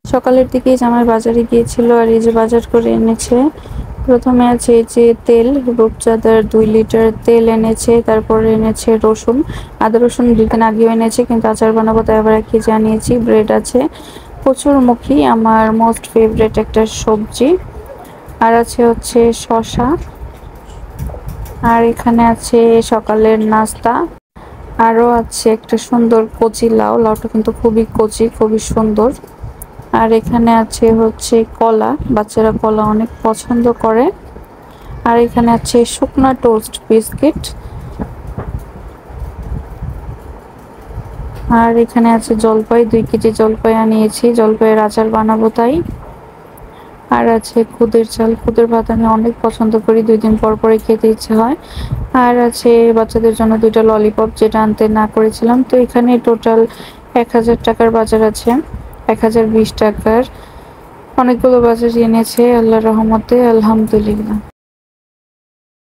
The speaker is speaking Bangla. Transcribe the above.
সকালের দিকেই জামাই বাজারে গিয়েছিল আর এই যে বাজার করে এনেছে। প্রথমে আছে এই যে তেল, রূপচাঁদার 2 লিটার তেল এনেছে, তারপরে এনেছে রসুন, আদা রসুন 2 দিন আগেও এনেছে, কিন্তু আচার বানাবো তাই আবার 1 কেজি আনিয়েছি। ব্রেড আছে, কচুরমুখী আমার মোস্ট ফেভারিট একটা সবজি, আর আছে হচ্ছে শসা, আর এখানে আছে সকালের নাস্তা, আরও আছে একটা সুন্দর কচি লাউ, লাউটা কিন্তু খুবই কচি, খুবই সুন্দর। আর এখানে আছে হচ্ছে কলা, বাচ্চারা কলা অনেক পছন্দ করে। আর এখানে আছে শুকনা টোস্ট বিস্কিট, আর এখানে আছে জলপাই, 2 কেজি জলপাই আনিয়েছি, জলপাইয়ের আচার বানাবো তাই। আর আছে খুদের চাল, খুদের ভাত আমি অনেক পছন্দ করি, 2 দিন পর পরে খেতে ইচ্ছে হয়। আর আছে বাচ্চাদের জন্য 2টা ললিপপ, যেটা আনতে না করেছিলাম। তো এখানে টোটাল 1000 টাকার বাজার আছে, 1020 টাকার অনেকগুলো বাজার এনেছে আল্লাহর রহমতে, আলহামদুলিল্লাহ।